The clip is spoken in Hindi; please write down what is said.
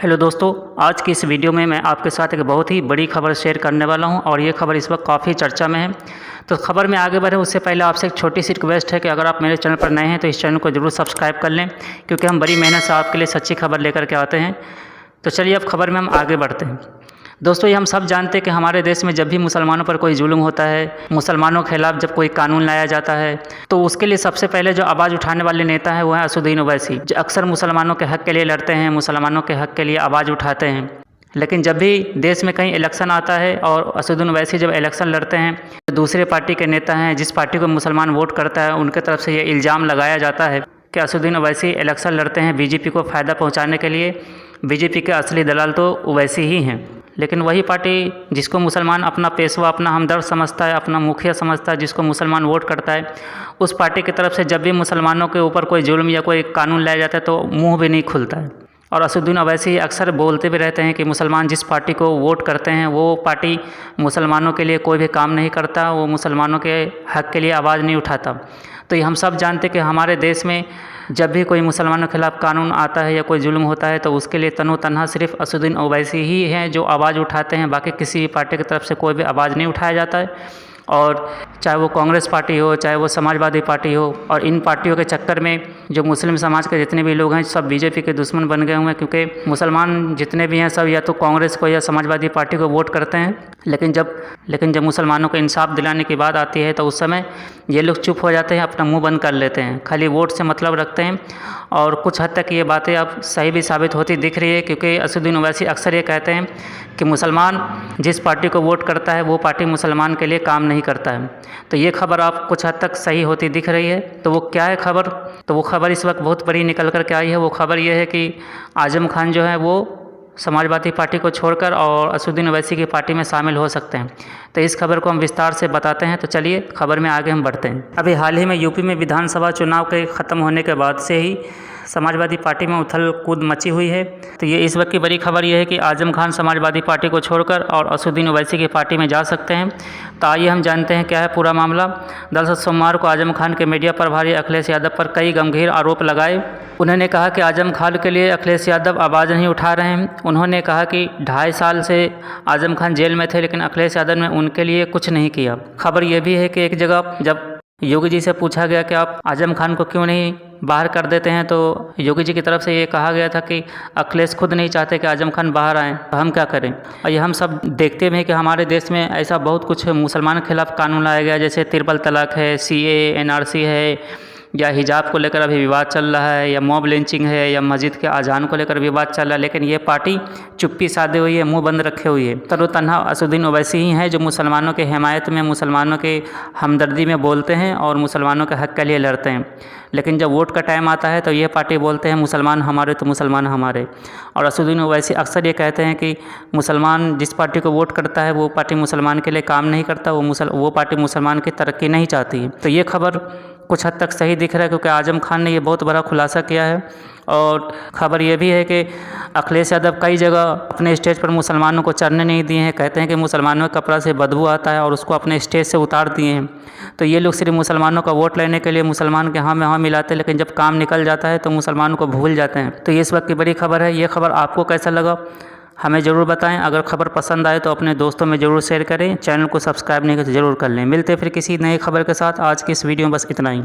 हेलो दोस्तों, आज की इस वीडियो में मैं आपके साथ एक बहुत ही बड़ी खबर शेयर करने वाला हूं और ये खबर इस वक्त काफ़ी चर्चा में है। तो खबर में आगे बढ़े उससे पहले आपसे एक छोटी सी रिक्वेस्ट है कि अगर आप मेरे चैनल पर नए हैं तो इस चैनल को ज़रूर सब्सक्राइब कर लें, क्योंकि हम बड़ी मेहनत से आपके लिए सच्ची खबर लेकर के आते हैं। तो चलिए अब खबर में हम आगे बढ़ते हैं। दोस्तों, ये हम सब जानते हैं कि हमारे देश में जब भी मुसलमानों पर कोई जुल्म होता है, मुसलमानों के खिलाफ जब कोई कानून लाया जाता है, तो उसके लिए सबसे पहले जो आवाज़ उठाने वाले नेता हैं वो हैं असदुद्दीन ओवैसी, जो अक्सर मुसलमानों के हक़ के लिए लड़ते हैं, मुसलमानों के हक़ के लिए आवाज़ उठाते हैं। लेकिन जब भी देश में कहीं इलेक्शन आता है और असदुद्दीन ओवैसी जब इलेक्शन लड़ते हैं, तो दूसरे पार्टी के नेता हैं, जिस पार्टी को मुसलमान वोट करता है, उनके तरफ से ये इल्ज़ाम लगाया जाता है कि असदुद्दीन ओवैसी इलेक्शन लड़ते हैं बीजेपी को फ़ायदा पहुँचाने के लिए, बीजेपी के असली दलाल तो ओवैसी ही हैं। लेकिन वही पार्टी जिसको मुसलमान अपना पेशवा, अपना हमदर्द समझता है, अपना मुखिया समझता है, जिसको मुसलमान वोट करता है, उस पार्टी की तरफ से जब भी मुसलमानों के ऊपर कोई जुल्म या कोई कानून लाया जाता है तो मुंह भी नहीं खुलता है। और असदुद्दीन ओवैसी अक्सर बोलते भी रहते हैं कि मुसलमान जिस पार्टी को वोट करते हैं वो पार्टी मुसलमानों के लिए कोई भी काम नहीं करता, वो मुसलमानों के हक़ के लिए आवाज़ नहीं उठाता। तो ये हम सब जानते हैं कि हमारे देश में जब भी कोई मुसलमानों के खिलाफ कानून आता है या कोई जुल्म होता है तो उसके लिए तनो तनहा सिर्फ असदुद्दीन ओवैसी ही हैं जो आवाज़ उठाते हैं, बाकी किसी भी पार्टी की तरफ से कोई भी आवाज़ नहीं उठाया जाता है। और चाहे वो कांग्रेस पार्टी हो, चाहे वो समाजवादी पार्टी हो, और इन पार्टियों के चक्कर में जो मुस्लिम समाज के जितने भी लोग हैं सब बीजेपी के दुश्मन बन गए हुए हैं, क्योंकि मुसलमान जितने भी हैं सब या तो कांग्रेस को या समाजवादी पार्टी को वोट करते हैं। लेकिन जब मुसलमानों को इंसाफ दिलाने की बात आती है तो उस समय ये लोग चुप हो जाते हैं, अपना मुंह बंद कर लेते हैं, खाली वोट से मतलब रखते हैं। और कुछ हद तक ये बातें अब सही भी साबित होती दिख रही है, क्योंकि असदुद्दीन ओवैसी अक्सर ये कहते हैं कि मुसलमान जिस पार्टी को वोट करता है वो पार्टी मुसलमान के लिए काम नहीं करता है। तो ये खबर आप कुछ हद तक सही होती दिख रही है। तो वो क्या है खबर? तो वो खबर इस वक्त बहुत बड़ी निकल कर के आई है। वो खबर ये है कि आजम खान जो है वो समाजवादी पार्टी को छोड़कर और असदुद्दीन ओवैसी की पार्टी में शामिल हो सकते हैं। तो इस खबर को हम विस्तार से बताते हैं। तो चलिए खबर में आगे हम बढ़ते हैं। अभी हाल ही में यूपी में विधानसभा चुनाव के ख़त्म होने के बाद से ही समाजवादी पार्टी में उथल कूद मची हुई है। तो ये इस वक्त की बड़ी खबर ये है कि आजम खान समाजवादी पार्टी को छोड़कर और असदुद्दीन ओवैसी की पार्टी में जा सकते हैं। तो आइए हम जानते हैं क्या है पूरा मामला। दरअसल सोमवार को आजम खान के मीडिया प्रभारी अखिलेश यादव पर कई गंभीर आरोप लगाए। उन्होंने कहा कि आजम खान के लिए अखिलेश यादव आवाज़ नहीं उठा रहे हैं। उन्होंने कहा कि 2.5 साल से आजम खान जेल में थे, लेकिन अखिलेश यादव ने उनके लिए कुछ नहीं किया। खबर यह भी है कि एक जगह जब योगी जी से पूछा गया कि आप आजम खान को क्यों नहीं बाहर कर देते हैं, तो योगी जी की तरफ से ये कहा गया था कि अखिलेश खुद नहीं चाहते कि आजम खान बाहर आएँ, तो हम क्या करें। और ये हम सब देखते भी हैं कि हमारे देश में ऐसा बहुत कुछ मुसलमानों के खिलाफ कानून लाया गया, जैसे ट्रिपल तलाक है, CAA, NRC है, या हिजाब को लेकर अभी विवाद चल रहा है, या मॉब लिंचिंग है, या मस्जिद के अजान को लेकर विवाद चल रहा है। लेकिन ये पार्टी चुप्पी साधे हुई है, मुंह बंद रखे हुई है। तनो तन्हा असदुद्दीन ओवैसी ही हैं जो मुसलमानों के हिमायत में, मुसलमानों के हमदर्दी में बोलते हैं और मुसलमानों के हक़ के लिए लड़ते हैं। लेकिन जब वोट का टाइम आता है तो ये पार्टी बोलते हैं मुसलमान हमारे तो मुसलमान हमारे। और असदुद्दीन ओवैसी अक्सर ये कहते हैं कि मुसलमान जिस पार्टी को वोट करता है वो पार्टी मुसलमान के लिए काम नहीं करता, वो पार्टी मुसलमान की तरक्की नहीं चाहती। तो ये खबर कुछ हद तक सही दिख रहा है, क्योंकि आजम खान ने ये बहुत बड़ा खुलासा किया है। और ख़बर ये भी है कि अखिलेश यादव कई जगह अपने स्टेज पर मुसलमानों को चढ़ने नहीं दिए हैं। कहते हैं कि मुसलमानों के कपड़ा से बदबू आता है और उसको अपने स्टेज से उतार दिए हैं। तो ये लोग सिर्फ मुसलमानों का वोट लेने के लिए मुसलमान के हाँ में हाँ मिलाते हैं, लेकिन जब काम निकल जाता है तो मुसलमानों को भूल जाते हैं। तो ये इस वक्त की बड़ी खबर है। ये खबर आपको कैसा लगा हमें ज़रूर बताएं। अगर खबर पसंद आए तो अपने दोस्तों में ज़रूर शेयर करें। चैनल को सब्सक्राइब नहीं किया तो ज़रूर कर लें। मिलते हैं फिर किसी नई खबर के साथ। आज की इस वीडियो में बस इतना ही।